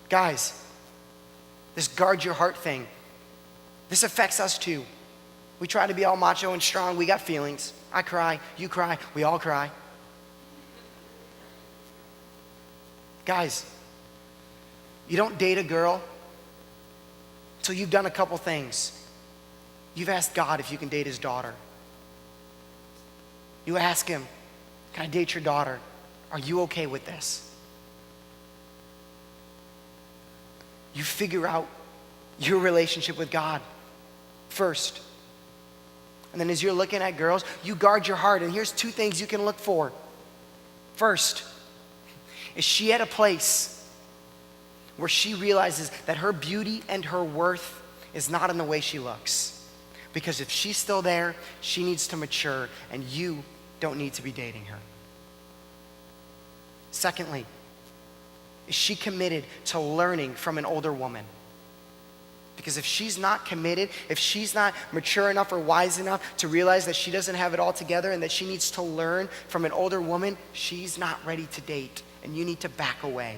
Guys, this guard your heart thing, this affects us too. We try to be all macho and strong. We got feelings. I cry, you cry, we all cry. Guys, you don't date a girl until you've done a couple things. You've asked God if you can date his daughter. You ask him, can I date your daughter? Are you okay with this? You figure out your relationship with God first. And then as you're looking at girls, you guard your heart. And here's two things you can look for. First, is she at a place where she realizes that her beauty and her worth is not in the way she looks? Because if she's still there, she needs to mature, and you don't need to be dating her. Secondly, is she committed to learning from an older woman? Because if she's not committed, if she's not mature enough or wise enough to realize that she doesn't have it all together and that she needs to learn from an older woman, she's not ready to date, and you need to back away.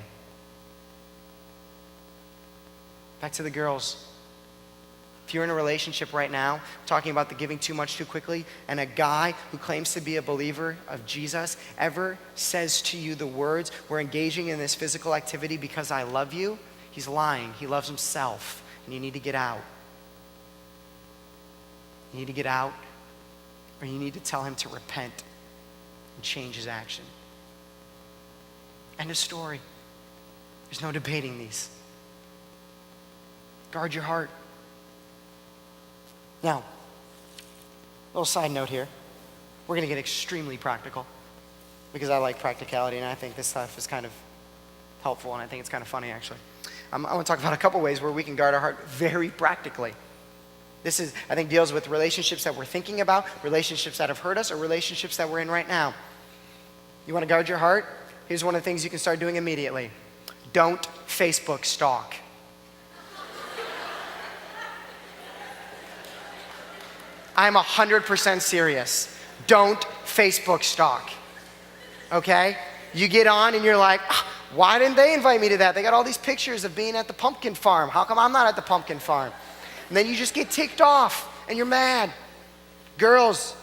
Back to the girls. If you're in a relationship right now, talking about the giving too much too quickly, and a guy who claims to be a believer of Jesus ever says to you the words, we're engaging in this physical activity because I love you, he's lying. He loves himself, and you need to get out. You need to get out, or you need to tell him to repent and change his action. End of story. There's no debating these. Guard your heart. Now, little side note here. We're going to get extremely practical because I like practicality, and I think this stuff is kind of helpful, and I think it's kind of funny, actually. I want to talk about a couple ways where we can guard our heart very practically. This is, I think, deals with relationships that we're thinking about, relationships that have hurt us, or relationships that we're in right now. You want to guard your heart? Here's one of the things you can start doing immediately. Don't Facebook stalk. I'm 100% serious. Don't Facebook stalk, okay? You get on and you're like, why didn't they invite me to that? They got all these pictures of being at the pumpkin farm. How come I'm not at the pumpkin farm? And then you just get ticked off and you're mad. Girls,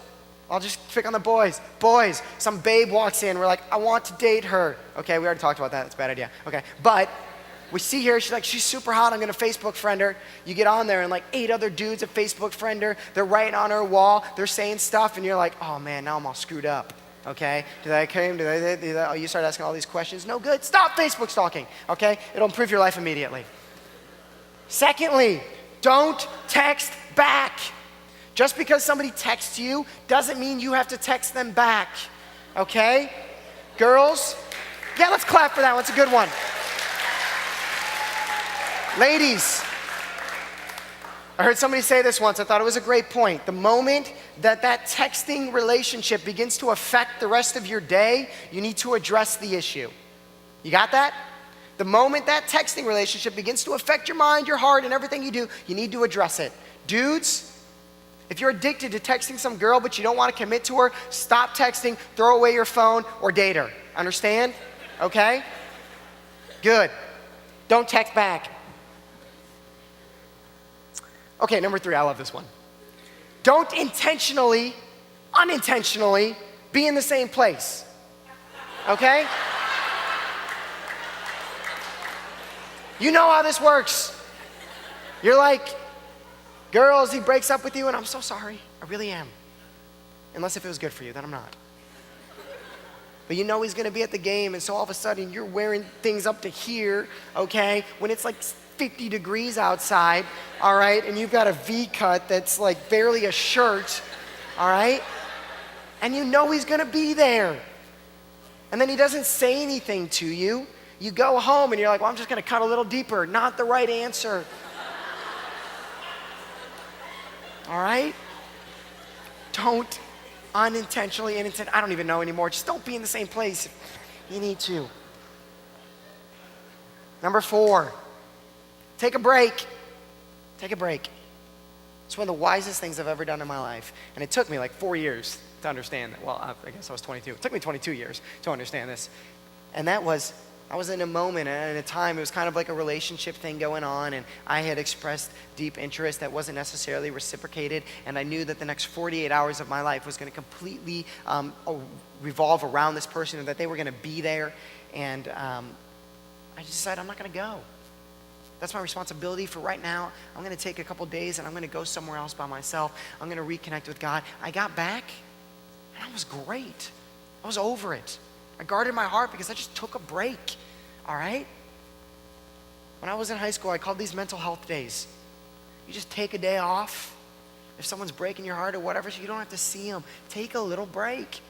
I'll just pick on the boys. Boys, some babe walks in. We're like, I want to date her. Okay, we already talked about that. That's a bad idea. Okay, but we see her, she's like, she's super hot, I'm gonna Facebook friend her. You get on there and like 8 other dudes have Facebook friend her. They're writing on her wall, they're saying stuff, and you're like, oh man, now I'm all screwed up, okay? Did I come, did they, oh, you start asking all these questions, no good, stop Facebook stalking, okay? It'll improve your life immediately. Secondly, don't text back. Just because somebody texts you doesn't mean you have to text them back, okay? Girls, yeah, let's clap for that one, it's a good one. Ladies, I heard somebody say this once. I thought it was a great point. The moment that texting relationship begins to affect the rest of your day, you need to address the issue. You got that? The moment that texting relationship begins to affect your mind, your heart, and everything you do, you need to address it. Dudes, if you're addicted to texting some girl but you don't want to commit to her, stop texting, throw away your phone, or date her. Understand? Okay? Good. Don't text back. Okay, number 3, I love this one. Don't unintentionally be in the same place, okay? You know how this works. You're like, girls, he breaks up with you, and I'm so sorry, I really am. Unless if it was good for you, then I'm not. But you know he's gonna be at the game, and so all of a sudden you're wearing things up to here, okay? When it's like 50 degrees outside, all right? And you've got a V-cut that's like barely a shirt, all right? And you know he's gonna be there. And then he doesn't say anything to you. You go home and you're like, well, I'm just gonna cut a little deeper. Not the right answer. All right? Don't unintentionally, I don't even know anymore. Just don't be in the same place if you need to. Number 4. Take a break. Take a break. It's one of the wisest things I've ever done in my life. And it took me like 4 years to understand that. Well, I guess I was 22. It took me 22 years to understand this. And that was I was in a moment and at a time, it was kind of like a relationship thing going on, and I had expressed deep interest that wasn't necessarily reciprocated, and I knew that the next 48 hours of my life was going to completely revolve around this person, and that they were going to be there, and I just decided I'm not going to go. That's my responsibility for right now. I'm going to take a couple days, and I'm going to go somewhere else by myself. I'm going to reconnect with God. I got back, and I was great. I was over it. I guarded my heart because I just took a break, all right? When I was in high school, I called these mental health days. You just take a day off. If someone's breaking your heart or whatever, so you don't have to see them. Take a little break.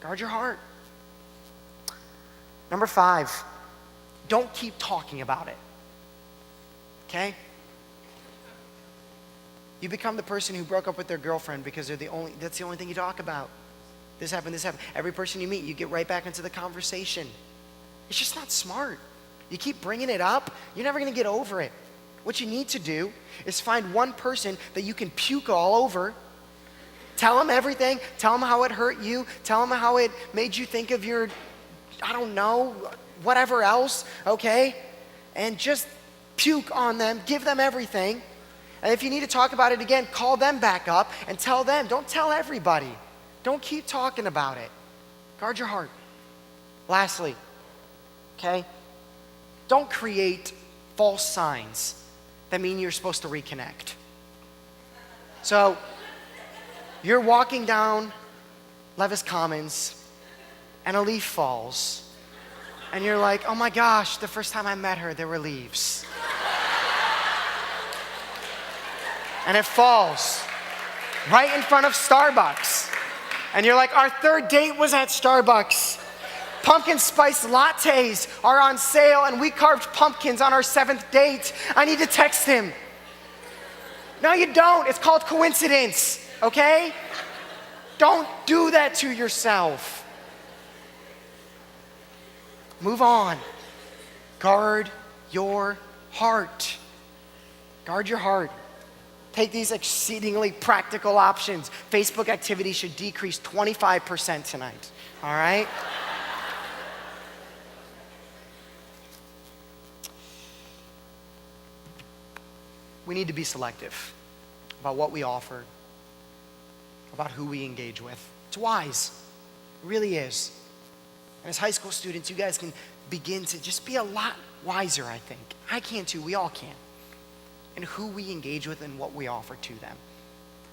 Guard your heart. Number 5, don't keep talking about it, okay? You become the person who broke up with their girlfriend because that's the only thing you talk about. This happened, this happened. Every person you meet, you get right back into the conversation. It's just not smart. You keep bringing it up, you're never going to get over it. What you need to do is find one person that you can puke all over. Tell them everything. Tell them how it hurt you. Tell them how it made you think of your, I don't know, whatever else, okay? And just puke on them. Give them everything. And if you need to talk about it again, call them back up and tell them. Don't tell everybody. Don't keep talking about it. Guard your heart. Lastly, okay, don't create false signs that mean you're supposed to reconnect. So, you're walking down Levis Commons and a leaf falls, and you're like, oh my gosh, the first time I met her, there were leaves. And it falls right in front of Starbucks. And you're like, our third date was at Starbucks. Pumpkin spice lattes are on sale, and we carved pumpkins on our 7th date. I need to text him. No, you don't. It's called coincidence, okay? Don't do that to yourself. Move on. Guard your heart. Guard your heart. Take these exceedingly practical options. Facebook activity should decrease 25% tonight, all right? We need to be selective about what we offer, about who we engage with. It's wise. It really is. And as high school students, you guys can begin to just be a lot wiser, I think. I can too. We all can. And who we engage with and what we offer to them.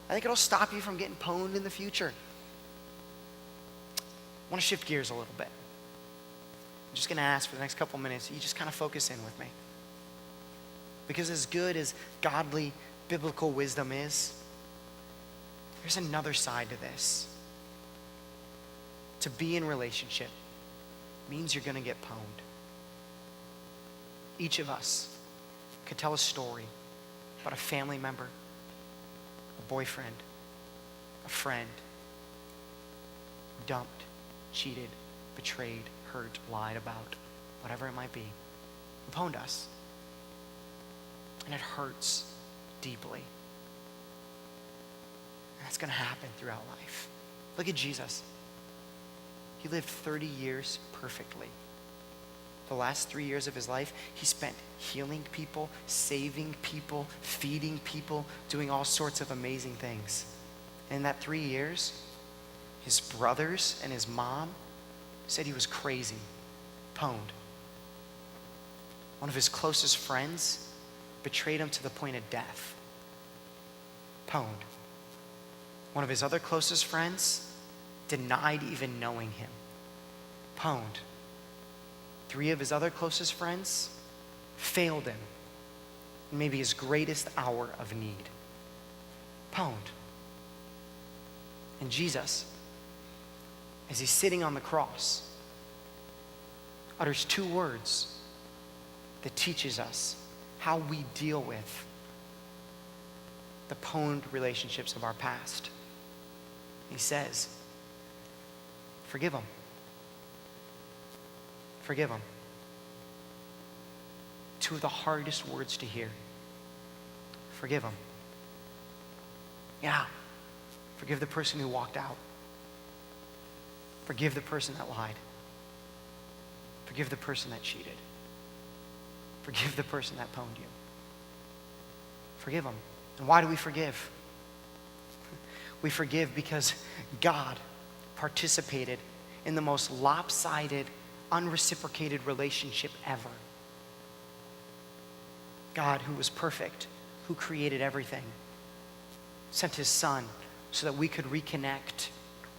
I think it'll stop you from getting pwned in the future. I want to shift gears a little bit. I'm just going to ask for the next couple minutes, you just kind of focus in with me. Because as good as godly, biblical wisdom is, there's another side to this. To be in relationship means you're going to get pwned. Each of us could tell a story about a family member, a boyfriend, a friend, dumped, cheated, betrayed, hurt, lied about, whatever it might be, who pwned us. And it hurts deeply. And that's going to happen throughout life. Look at Jesus. He lived 30 years perfectly. The last 3 years of his life, he spent healing people, saving people, feeding people, doing all sorts of amazing things. And in that 3 years, his brothers and his mom said he was crazy, pwned. One of his closest friends betrayed him to the point of death, pwned. One of his other closest friends denied even knowing him, pwned. 3 of his other closest friends failed him in maybe his greatest hour of need, pwned. And Jesus, as he's sitting on the cross, utters 2 words that teaches us how we deal with the pwned relationships of our past. He says, forgive them. Forgive them. 2 of the hardest words to hear. Forgive them. Yeah. Forgive the person who walked out. Forgive the person that lied. Forgive the person that cheated. Forgive the person that pwned you. Forgive them. And why do we forgive? We forgive because God participated in the most lopsided, unreciprocated relationship ever. God, who was perfect, who created everything, sent his son so that we could reconnect,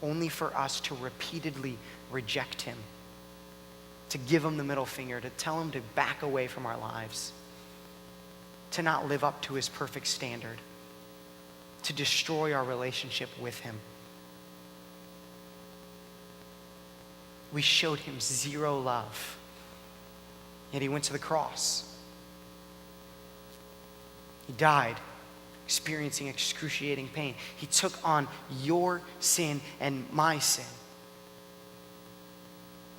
only for us to repeatedly reject him, to give him the middle finger, to tell him to back away from our lives, to not live up to his perfect standard, to destroy our relationship with him. We showed him zero love, yet he went to the cross. He died, experiencing excruciating pain. He took on your sin and my sin.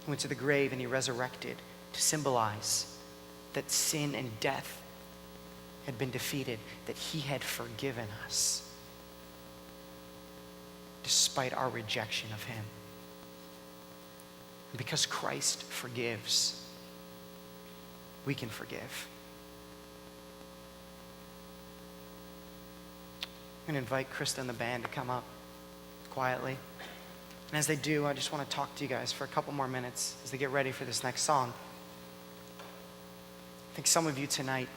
He went to the grave and he resurrected to symbolize that sin and death had been defeated, that he had forgiven us despite our rejection of him. And because Christ forgives, we can forgive. I'm going to invite Krista and the band to come up quietly. And as they do, I just want to talk to you guys for a couple more minutes as they get ready for this next song. I think some of you tonight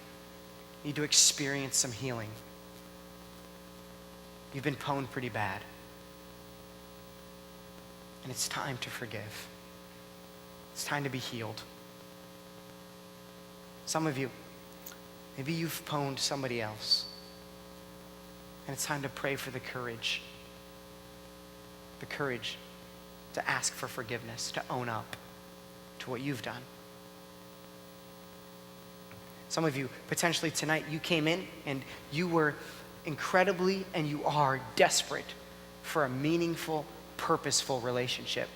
need to experience some healing. You've been pwned pretty bad. And it's time to forgive. It's time to be healed. Some of you, maybe you've pwned somebody else. And it's time to pray for the courage to ask for forgiveness, to own up to what you've done. Some of you, potentially tonight, you came in and you were incredibly, and you are desperate for a meaningful, purposeful relationship.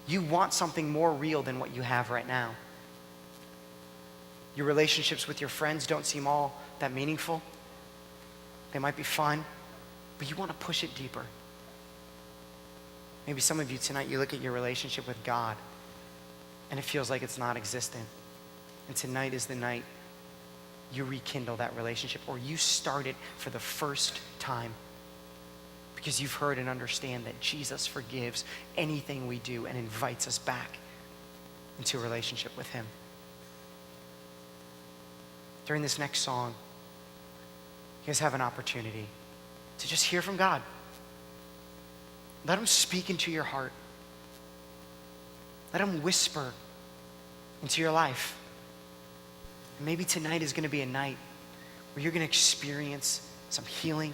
You want something more real than what you have right now. Your relationships with your friends don't seem all that meaningful. They might be fun, but you want to push it deeper. Maybe some of you tonight, you look at your relationship with God and it feels like it's not existent. And tonight is the night you rekindle that relationship, or you start it for the first time because you've heard and understand that Jesus forgives anything we do and invites us back into a relationship with him. During this next song, you guys have an opportunity to just hear from God. Let him speak into your heart. Let him whisper into your life. And maybe tonight is going to be a night where you're going to experience some healing,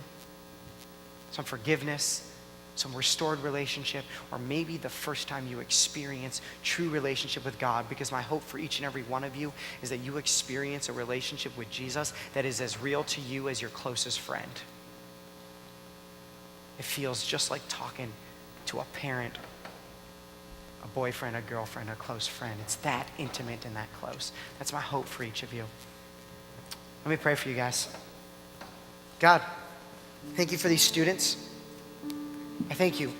some forgiveness, some restored relationship, or maybe the first time you experience true relationship with God, because my hope for each and every one of you is that you experience a relationship with Jesus that is as real to you as your closest friend. It feels just like talking to a parent, a boyfriend, a girlfriend, a close friend. It's that intimate and that close. That's my hope for each of you. Let me pray for you guys. God, thank you for these students. I thank you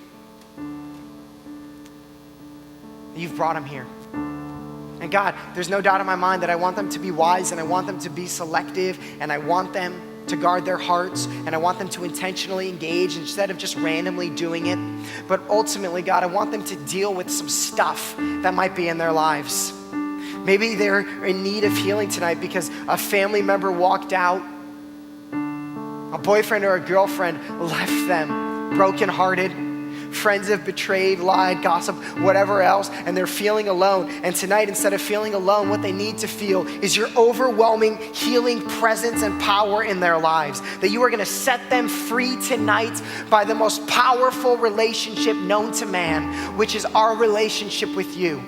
that you've brought them here. And God, there's no doubt in my mind that I want them to be wise, and I want them to be selective, and I want them to guard their hearts, and I want them to intentionally engage instead of just randomly doing it. But ultimately, God, I want them to deal with some stuff that might be in their lives. Maybe they're in need of healing tonight because a family member walked out, a boyfriend or a girlfriend left them brokenhearted. Friends have betrayed, lied, gossiped, whatever else, and they're feeling alone. And tonight, instead of feeling alone, what they need to feel is your overwhelming healing presence and power in their lives. That you are going to set them free tonight by the most powerful relationship known to man, which is our relationship with you.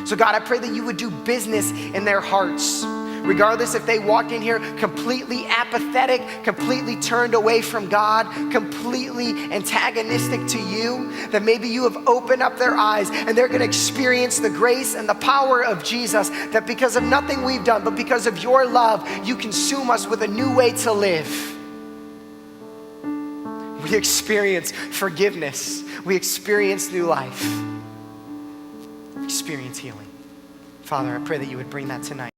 So God, I pray that you would do business in their hearts. Regardless if they walked in here completely apathetic, completely turned away from God, completely antagonistic to you, that maybe you have opened up their eyes and they're going to experience the grace and the power of Jesus, that because of nothing we've done, but because of your love, you consume us with a new way to live. We experience forgiveness. We experience new life. experience healing. Father, I pray that you would bring that tonight.